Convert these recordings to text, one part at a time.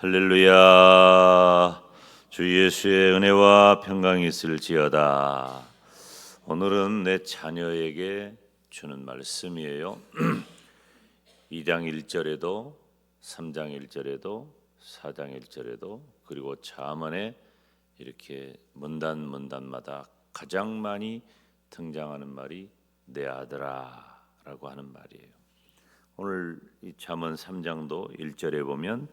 할렐루야. 주 예수의 은혜와 평강이 있을지어다. 오늘은 내 자녀에게 주는 말씀이에요. 2장 1절에도 3장 1절에도 4장 1절에도 그리고 잠언에 이렇게 문단마다 가장 많이 등장하는 말이 내 아들아 라고 하는 말이에요. 오늘 이 잠언 3장도 1절에 보면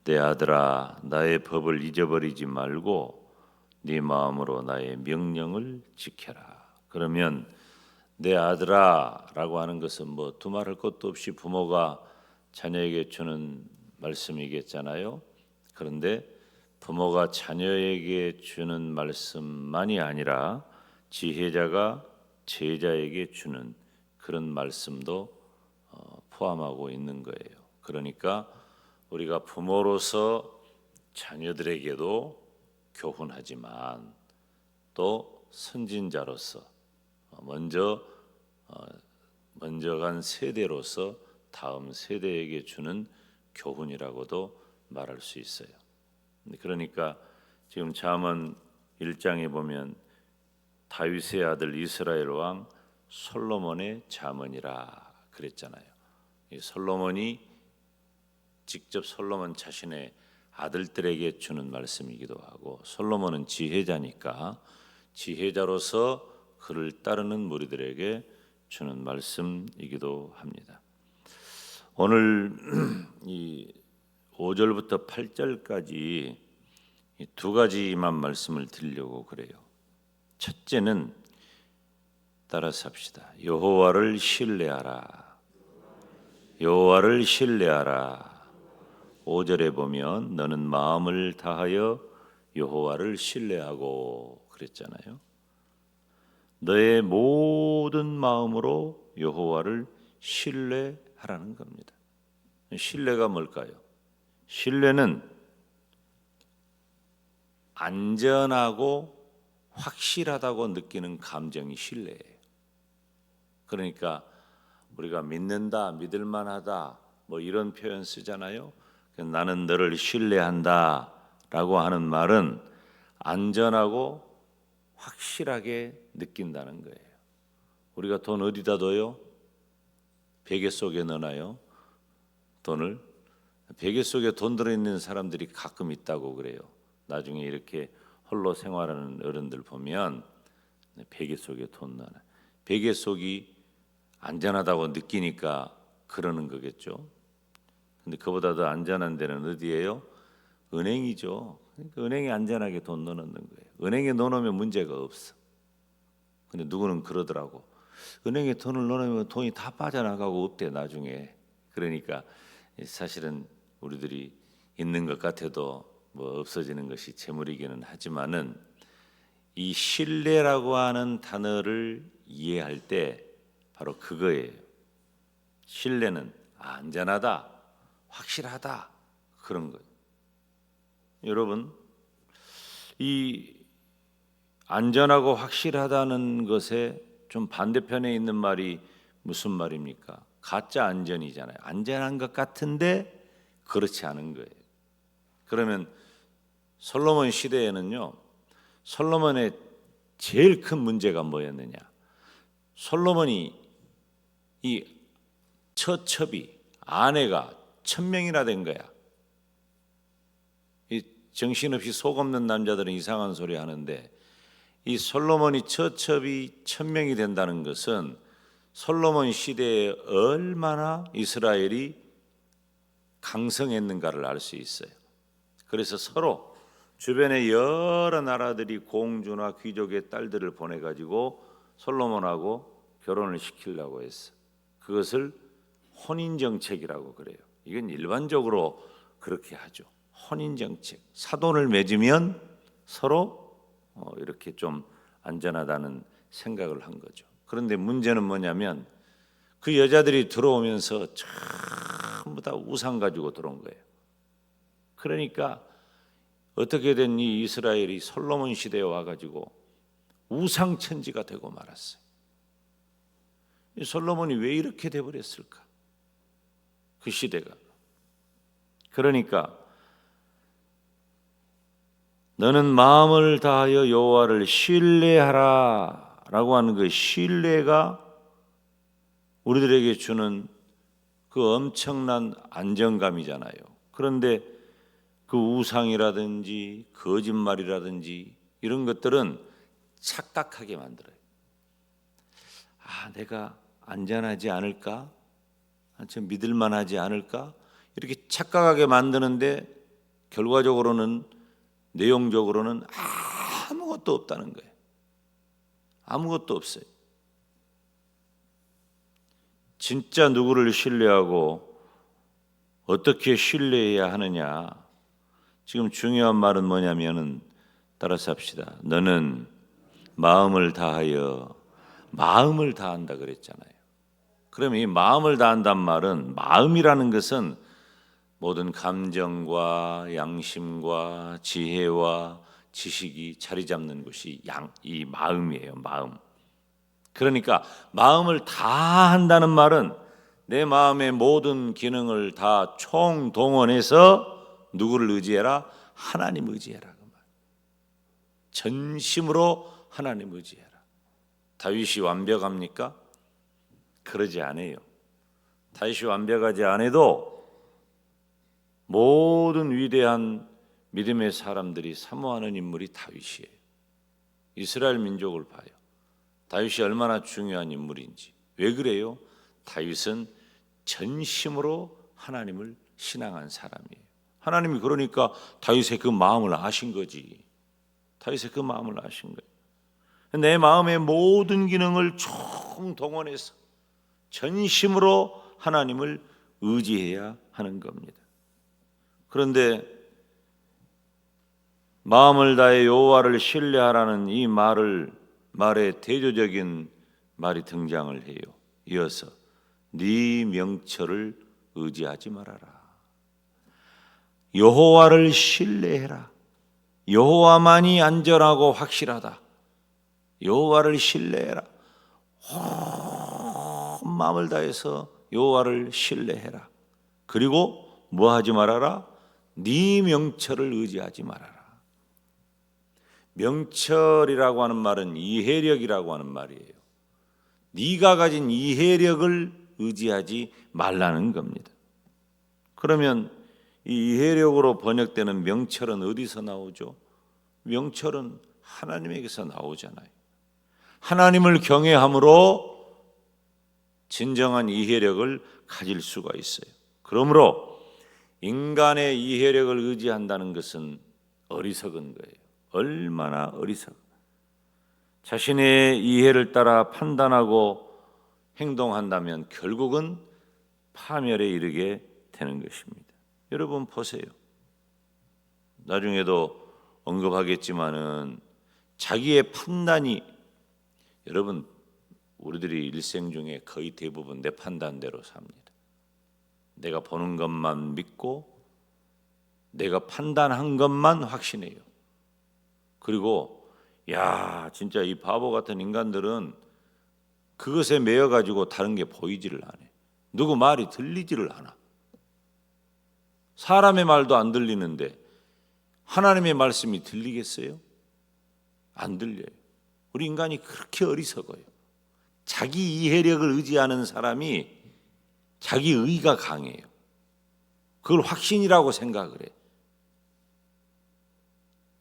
내 아들아 나의 법을 잊어버리지 말고 네 마음으로 나의 명령을 지켜라. 그러면 내 아들아 라고 하는 것은 뭐 두말할 것도 없이 부모가 자녀에게 주는 말씀이겠잖아요. 그런데 부모가 자녀에게 주는 말씀만이 아니라 지혜자가 제자에게 주는 그런 말씀도 포함하고 있는 거예요. 그러니까 우리가 부모로서 자녀들에게도 교훈하지만 또 선진자로서 먼저 간 세대로서 다음 세대에게 주는 교훈이라고도 말할 수 있어요. 그러니까 지금 잠언 1장에 보면 다윗의 아들 이스라엘 왕 솔로몬의 잠언이라 그랬잖아요. 이 솔로몬이 직접 솔로몬 자신의 아들들에게 주는 말씀이기도 하고 솔로몬은 지혜자니까 지혜자로서 그를 따르는 무리들에게 주는 말씀이기도 합니다. 오늘 이 5절부터 8절까지 두 가지만 말씀을 드리려고 그래요. 첫째는 따라서 합시다. 여호와를 신뢰하라. 여호와를 신뢰하라. 5절에 보면 너는 마음을 다하여 여호와를 신뢰하고 그랬잖아요. 너의 모든 마음으로 여호와를 신뢰하라는 겁니다. 신뢰가 뭘까요? 신뢰는 안전하고 확실하다고 느끼는 감정이 신뢰예요. 그러니까 우리가 믿는다, 믿을만하다 뭐 이런 표현 쓰잖아요. 나는 너를 신뢰한다 라고 하는 말은 안전하고 확실하게 느낀다는 거예요. 우리가 돈 어디다 둬요? 베개 속에 넣나요? 돈을? 베개 속에 돈 들어있는 사람들이 가끔 있다고 그래요. 나중에 이렇게 홀로 생활하는 어른들 보면 베개 속에 돈 넣어요. 베개 속이 안전하다고 느끼니까 그러는 거겠죠. 근데 그보다 더 안전한 데는 어디예요? 은행이죠. 그러니까 은행에 안전하게 돈 넣어놓는 거예요. 은행에 넣어놓으면 문제가 없어. 근데 누구는 그러더라고. 은행에 돈을 넣어놓으면 돈이 다 빠져나가고 없대 나중에. 그러니까 사실은 우리들이 있는 것 같아도 뭐 없어지는 것이 재물이기는 하지만은 이 신뢰라고 하는 단어를 이해할 때 바로 그거예요. 신뢰는 안전하다, 확실하다 그런 거예요. 여러분, 이 안전하고 확실하다는 것에 좀 반대편에 있는 말이 무슨 말입니까? 가짜 안전이잖아요. 안전한 것 같은데 그렇지 않은 거예요. 그러면 솔로몬 시대에는요, 솔로몬의 제일 큰 문제가 뭐였느냐? 솔로몬이 이 처첩이 아내가 1000명이나 된 거야. 이 정신없이 속 없는 남자들은 이상한 소리 하는데 이 솔로몬이 처첩이 1000명이 된다는 것은 솔로몬 시대에 얼마나 이스라엘이 강성했는가를 알 수 있어요. 그래서 서로 주변의 여러 나라들이 공주나 귀족의 딸들을 보내가지고 솔로몬하고 결혼을 시키려고 했어. 그것을 혼인정책이라고 그래요. 이건 일반적으로 그렇게 하죠. 혼인정책. 사돈을 맺으면 서로 이렇게 좀 안전하다는 생각을 한 거죠. 그런데 문제는 뭐냐면 그 여자들이 들어오면서 전부 다 우상 가지고 들어온 거예요. 그러니까 어떻게 된 이 이스라엘이 솔로몬 시대에 와가지고 우상천지가 되고 말았어요. 이 솔로몬이 왜 이렇게 돼버렸을까? 그 시대가. 그러니까 너는 마음을 다하여 여호와를 신뢰하라 라고 하는 그 신뢰가 우리들에게 주는 그 엄청난 안정감이잖아요. 그런데 그 우상이라든지 거짓말이라든지 이런 것들은 착각하게 만들어요. 내가 안전하지 않을까? 좀 믿을만하지 않을까? 이렇게 착각하게 만드는데 결과적으로는 내용적으로는 아무것도 없다는 거예요. 아무것도 없어요. 진짜 누구를 신뢰하고 어떻게 신뢰해야 하느냐? 지금 중요한 말은 뭐냐면은 따라서 합시다. 너는 마음을 다한다 그랬잖아요. 그러면 이 마음을 다한단 말은, 마음이라는 것은 모든 감정과 양심과 지혜와 지식이 자리 잡는 곳이 이 마음이에요. 마음. 그러니까 마음을 다 한다는 말은 내 마음의 모든 기능을 다 총동원해서 누구를 의지해라? 하나님 의지해라. 그 말. 전심으로 하나님 의지해라. 다윗이 완벽합니까? 그러지 않아요. 다윗이 완벽하지 않아도 모든 위대한 믿음의 사람들이 사모하는 인물이 다윗이에요. 이스라엘 민족을 봐요. 다윗이 얼마나 중요한 인물인지. 왜 그래요? 다윗은 전심으로 하나님을 신앙한 사람이에요. 하나님이 그러니까 다윗의 그 마음을 아신 거지. 다윗의 그 마음을 아신 거예요. 내 마음의 모든 기능을 총동원해서 전심으로 하나님을 의지해야 하는 겁니다. 그런데 마음을 다해 여호와를 신뢰하라는 이 말에 대조적인 말이 등장을 해요. 이어서 네 명철을 의지하지 말아라. 여호와를 신뢰해라. 여호와만이 안전하고 확실하다. 여호와를 신뢰해라. 온 마음을 다해서 여호와를 신뢰해라. 그리고 뭐 하지 말아라? 네 명철을 의지하지 말아라. 명철이라고 하는 말은 이해력이라고 하는 말이에요. 네가 가진 이해력을 의지하지 말라는 겁니다. 그러면 이 이해력으로 번역되는 명철은 어디서 나오죠? 명철은 하나님에게서 나오잖아요. 하나님을 경외함으로 진정한 이해력을 가질 수가 있어요. 그러므로 인간의 이해력을 의지한다는 것은 어리석은 거예요. 얼마나 어리석어. 자신의 이해를 따라 판단하고 행동한다면 결국은 파멸에 이르게 되는 것입니다. 여러분 보세요. 나중에도 언급하겠지만은 자기의 판단이, 여러분 우리들이 일생 중에 거의 대부분 내 판단대로 삽니다. 내가 보는 것만 믿고 내가 판단한 것만 확신해요. 그리고 진짜 이 바보 같은 인간들은 그것에 매여 가지고 다른 게 보이지를 않아요. 누구 말이 들리지를 않아. 사람의 말도 안 들리는데 하나님의 말씀이 들리겠어요? 안 들려요. 우리 인간이 그렇게 어리석어요. 자기 이해력을 의지하는 사람이 자기 의가 강해요. 그걸 확신이라고 생각을 해.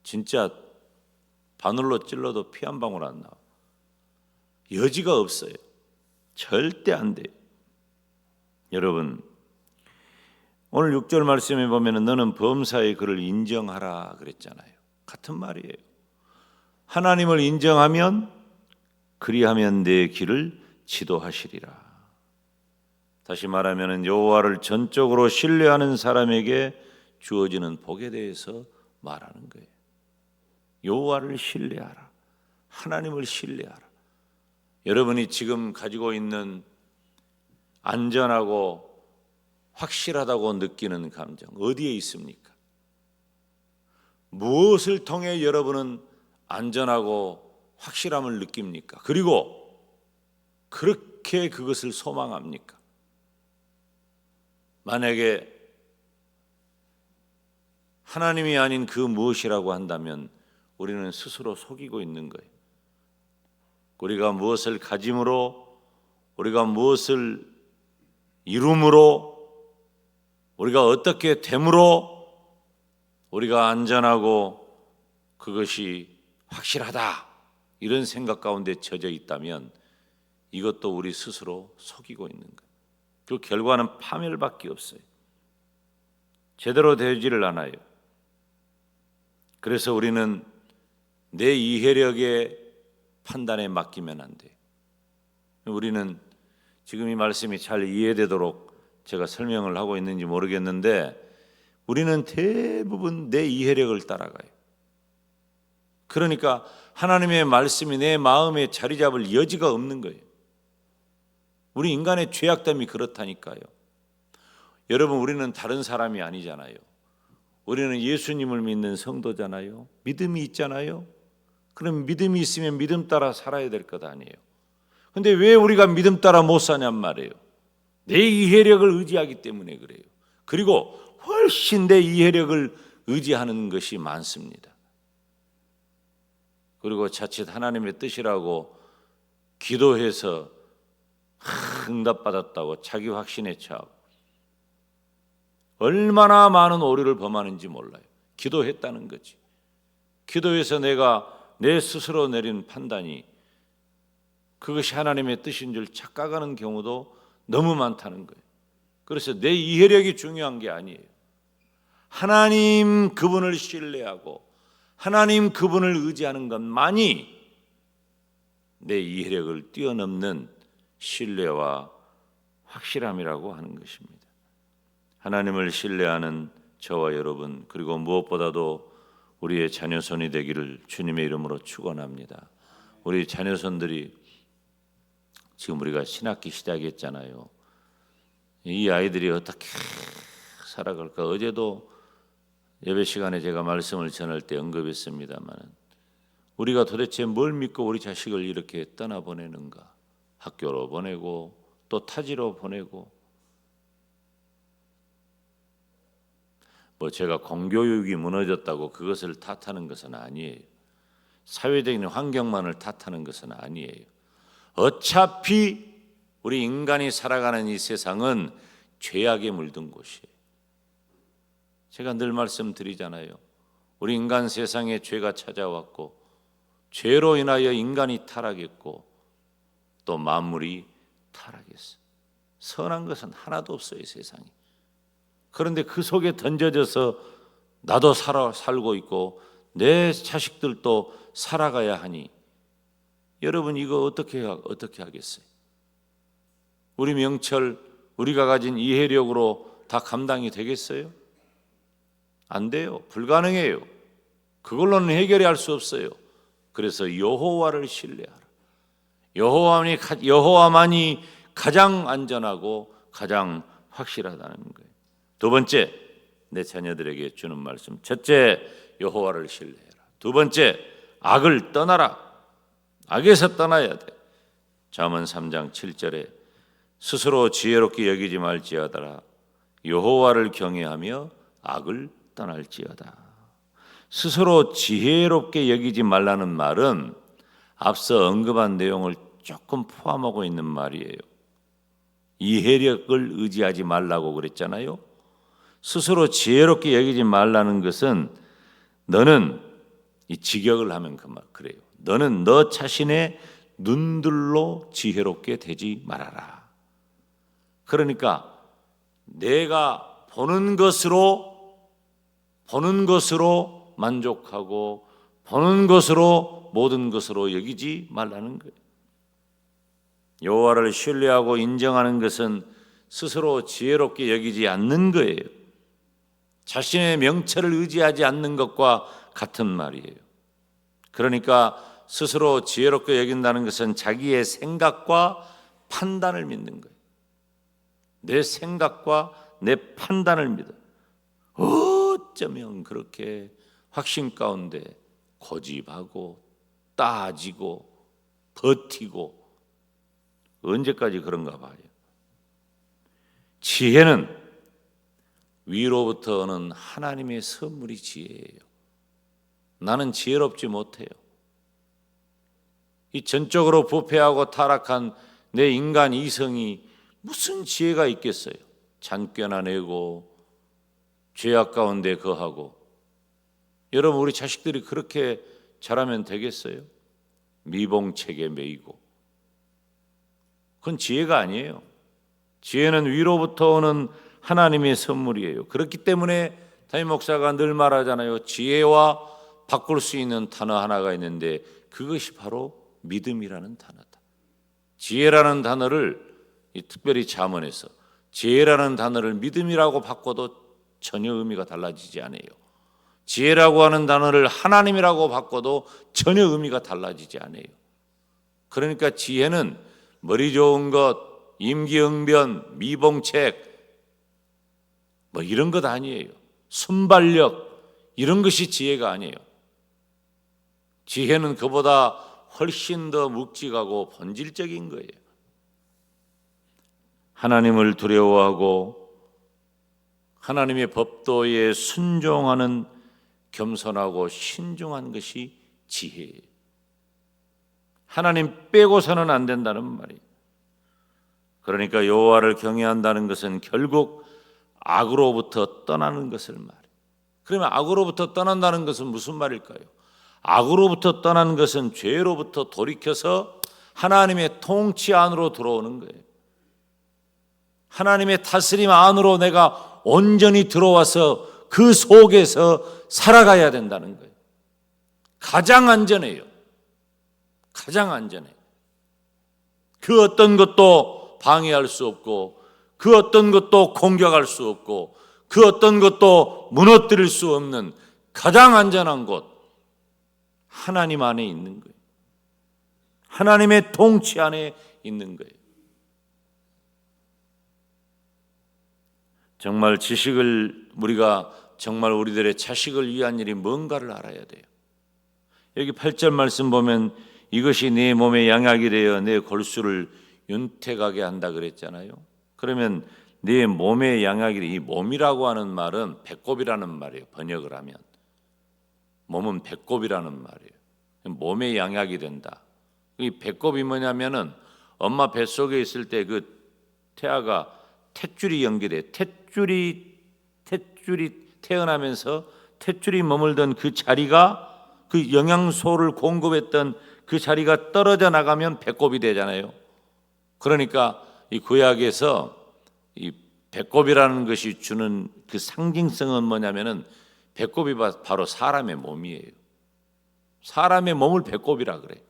진짜 바늘로 찔러도 피 한 방울 안 나와. 여지가 없어요. 절대 안 돼요. 여러분, 오늘 6절 말씀에 보면 너는 범사의 그를 인정하라 그랬잖아요. 같은 말이에요. 하나님을 인정하면 그리하면 내 길을 지도하시리라. 다시 말하면 여호와를 전적으로 신뢰하는 사람에게 주어지는 복에 대해서 말하는 거예요. 여호와를 신뢰하라. 하나님을 신뢰하라. 여러분이 지금 가지고 있는 안전하고 확실하다고 느끼는 감정 어디에 있습니까? 무엇을 통해 여러분은 안전하고 확실함을 느낍니까? 그리고 그렇게 그것을 소망합니까? 하나님이 아닌 그 무엇이라고 한다면 우리는 스스로 속이고 있는 거예요. 우리가 무엇을 가짐으로, 우리가 무엇을 이룸으로, 우리가 어떻게 됨으로 우리가 안전하고 그것이 확실하다 이런 생각 가운데 젖어 있다면 이것도 우리 스스로 속이고 있는 거예요. 그 결과는 파멸밖에 없어요. 제대로 되지를 않아요. 그래서 우리는 내 이해력의 판단에 맡기면 안 돼요. 우리는 지금 이 말씀이 잘 이해되도록 제가 설명을 하고 있는지 모르겠는데 우리는 대부분 내 이해력을 따라가요. 그러니까 하나님의 말씀이 내 마음에 자리 잡을 여지가 없는 거예요. 우리 인간의 죄악됨이 그렇다니까요. 여러분, 우리는 다른 사람이 아니잖아요. 우리는 예수님을 믿는 성도잖아요. 믿음이 있잖아요. 그럼 믿음이 있으면 믿음 따라 살아야 될 것 아니에요. 근데 왜 우리가 믿음 따라 못 사냔 말이에요. 내 이해력을 의지하기 때문에 그래요. 그리고 훨씬 내 이해력을 의지하는 것이 많습니다. 그리고 자칫 하나님의 뜻이라고 기도해서 응답받았다고 자기 확신에 차고 얼마나 많은 오류를 범하는지 몰라요. 기도했다는 거지. 기도해서 내가 내 스스로 내린 판단이 그것이 하나님의 뜻인 줄 착각하는 경우도 너무 많다는 거예요. 그래서 내 이해력이 중요한 게 아니에요. 하나님 그분을 신뢰하고 하나님 그분을 의지하는 것만이 내 이해력을 뛰어넘는 신뢰와 확실함이라고 하는 것입니다. 하나님을 신뢰하는 저와 여러분, 그리고 무엇보다도 우리의 자녀손이 되기를 주님의 이름으로 축원합니다. 우리 자녀손들이 지금 우리가 신학기 시작했잖아요. 이 아이들이 어떻게 살아갈까? 어제도 예배 시간에 제가 말씀을 전할 때 언급했습니다만 우리가 도대체 뭘 믿고 우리 자식을 이렇게 떠나보내는가? 학교로 보내고 또 타지로 보내고 제가 공교육이 무너졌다고 그것을 탓하는 것은 아니에요. 사회적인 환경만을 탓하는 것은 아니에요. 어차피 우리 인간이 살아가는 이 세상은 죄악에 물든 곳이에요. 제가 늘 말씀드리잖아요. 우리 인간 세상에 죄가 찾아왔고 죄로 인하여 인간이 타락했고 또 만물이 타락했어요. 선한 것은 하나도 없어요, 세상에. 그런데 그 속에 던져져서 나도 살고 있고 내 자식들도 살아가야 하니 여러분 이거 어떻게 하겠어요? 우리 명철, 우리가 가진 이해력으로 다 감당이 되겠어요? 안 돼요. 불가능해요. 그걸로는 해결이 할 수 없어요. 그래서 여호와를 신뢰하라. 여호와만이 가장 안전하고 가장 확실하다는 거예요. 두 번째, 내 자녀들에게 주는 말씀. 첫째, 여호와를 신뢰해라. 두 번째, 악을 떠나라. 악에서 떠나야 돼. 잠언 3장 7절에 스스로 지혜롭게 여기지 말지어다라. 여호와를 경외하며 악을 떠날지어다. 스스로 지혜롭게 여기지 말라는 말은 앞서 언급한 내용을 조금 포함하고 있는 말이에요. 이해력을 의지하지 말라고 그랬잖아요. 스스로 지혜롭게 여기지 말라는 것은 너는 이 직역을 하면 그래요. 너는 너 자신의 눈들로 지혜롭게 되지 말아라. 그러니까 내가 보는 것으로 만족하고 보는 것으로 모든 것으로 여기지 말라는 거예요. 여호와를 신뢰하고 인정하는 것은 스스로 지혜롭게 여기지 않는 거예요. 자신의 명철을 의지하지 않는 것과 같은 말이에요. 그러니까 스스로 지혜롭게 여긴다는 것은 자기의 생각과 판단을 믿는 거예요. 내 생각과 내 판단을 믿어. 어쩌면 그렇게 확신 가운데 고집하고 따지고 버티고 언제까지 그런가 봐요. 지혜는 위로부터 오는 하나님의 선물이 지혜예요. 나는 지혜롭지 못해요. 이 전적으로 부패하고 타락한 내 인간 이성이 무슨 지혜가 있겠어요? 잔꾀나 내고 죄악 가운데 거하고. 여러분, 우리 자식들이 그렇게 자라면 되겠어요? 미봉책에 매이고. 그건 지혜가 아니에요. 지혜는 위로부터 오는 하나님의 선물이에요. 그렇기 때문에 담임 목사가 늘 말하잖아요. 지혜와 바꿀 수 있는 단어 하나가 있는데 그것이 바로 믿음이라는 단어다. 지혜라는 단어를 특별히 잠언에서 지혜라는 단어를 믿음이라고 바꿔도 전혀 의미가 달라지지 않아요. 지혜라고 하는 단어를 하나님이라고 바꿔도 전혀 의미가 달라지지 않아요. 그러니까 지혜는 머리 좋은 것, 임기응변, 미봉책 뭐 이런 것 아니에요. 순발력 이런 것이 지혜가 아니에요. 지혜는 그보다 훨씬 더 묵직하고 본질적인 거예요. 하나님을 두려워하고 하나님의 법도에 순종하는 겸손하고 신중한 것이 지혜예요. 하나님 빼고서는 안 된다는 말이에요. 그러니까 여호와를 경외한다는 것은 결국 악으로부터 떠나는 것을 말해요. 그러면 악으로부터 떠난다는 것은 무슨 말일까요? 악으로부터 떠나는 것은 죄로부터 돌이켜서 하나님의 통치 안으로 들어오는 거예요. 하나님의 다스림 안으로 내가 온전히 들어와서 그 속에서 살아가야 된다는 거예요. 가장 안전해요. 가장 안전해요. 그 어떤 것도 방해할 수 없고 그 어떤 것도 공격할 수 없고 그 어떤 것도 무너뜨릴 수 없는 가장 안전한 곳, 하나님 안에 있는 거예요. 하나님의 통치 안에 있는 거예요. 정말 지식을 우리가 정말 우리들의 자식을 위한 일이 뭔가를 알아야 돼요. 여기 8절 말씀 보면 이것이 내 몸의 양약이 되어 내 골수를 윤택하게 한다 그랬잖아요. 그러면 내 몸의 양약이, 이 몸이라고 하는 말은 배꼽이라는 말이에요. 번역을 하면 몸은 배꼽이라는 말이에요. 몸의 양약이 된다. 이 배꼽이 뭐냐면은 엄마 뱃속에 있을 때 그 태아가 탯줄이 연결해. 탯줄이 태어나면서 탯줄이 머물던 그 자리가 그 영양소를 공급했던 그 자리가 떨어져 나가면 배꼽이 되잖아요. 그러니까 이 구약에서 이 배꼽이라는 것이 주는 그 상징성은 뭐냐면은 배꼽이 바로 사람의 몸이에요. 사람의 몸을 배꼽이라 그래.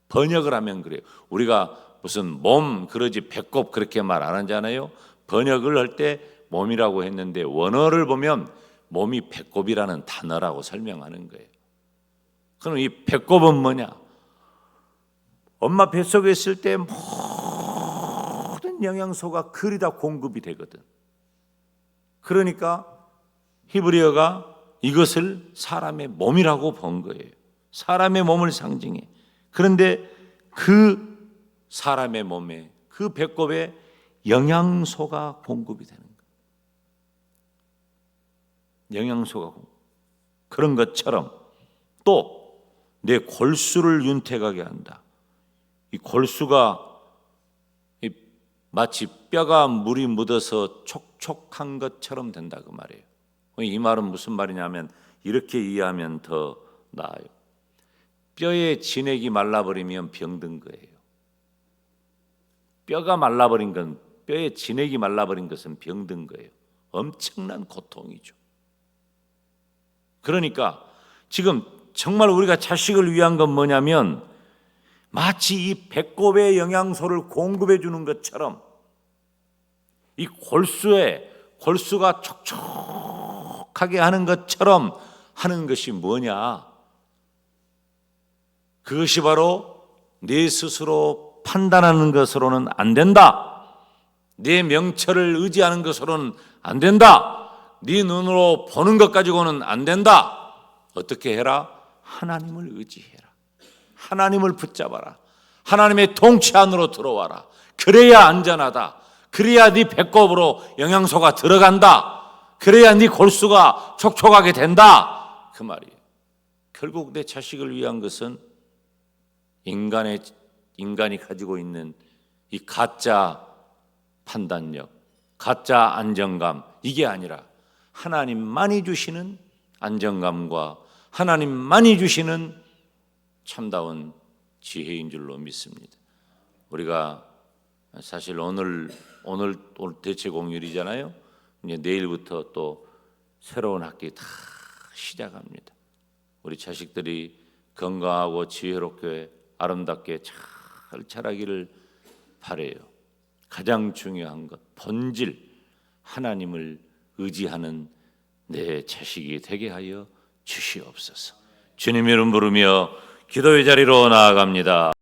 번역을 하면 그래요. 우리가 무슨 몸 그러지 배꼽 그렇게 말 안 하잖아요. 번역을 할 때 몸이라고 했는데 원어를 보면 몸이 배꼽이라는 단어라고 설명하는 거예요. 그럼 이 배꼽은 뭐냐? 엄마 뱃속에 있을 때 모든 영양소가 그리 다 공급이 되거든. 그러니까 히브리어가 이것을 사람의 몸이라고 본 거예요. 사람의 몸을 상징해. 그런데 그 사람의 몸에 그 배꼽에 영양소가 공급이 되는 거예요. 영양소가 그런 것처럼 또 내 골수를 윤택하게 한다. 이 골수가 마치 뼈가 물이 묻어서 촉촉한 것처럼 된다 그 말이에요. 이 말은 무슨 말이냐면 이렇게 이해하면 더 나아요. 뼈의 진액이 말라버리면 병든 거예요. 뼈가 말라버린 건, 뼈의 진액이 말라버린 것은 병든 거예요. 엄청난 고통이죠. 그러니까 지금 정말 우리가 자식을 위한 건 뭐냐면 마치 이 배꼽의 영양소를 공급해 주는 것처럼 이 골수가 촉촉하게 하는 것처럼 하는 것이 뭐냐? 그것이 바로 내 스스로 판단하는 것으로는 안 된다. 내 명철을 의지하는 것으로는 안 된다. 네 눈으로 보는 것 가지고는 안 된다. 어떻게 해라? 하나님을 의지해라. 하나님을 붙잡아라. 하나님의 통치 안으로 들어와라. 그래야 안전하다. 그래야 네 배꼽으로 영양소가 들어간다. 그래야 네 골수가 촉촉하게 된다, 그 말이에요. 결국 내 자식을 위한 것은 인간이 가지고 있는 이 가짜 판단력, 가짜 안정감, 이게 아니라 하나님만이 주시는 안정감과 하나님만이 주시는 참다운 지혜인 줄로 믿습니다. 우리가 사실 오늘 대체공휴일이잖아요. 이제 내일부터 또 새로운 학기 다 시작합니다. 우리 자식들이 건강하고 지혜롭게 아름답게 잘 자라기를 바라요. 가장 중요한 것, 본질, 하나님을 의지하는 내 자식이 되게 하여 주시옵소서. 주님 이름 부르며 기도의 자리로 나아갑니다.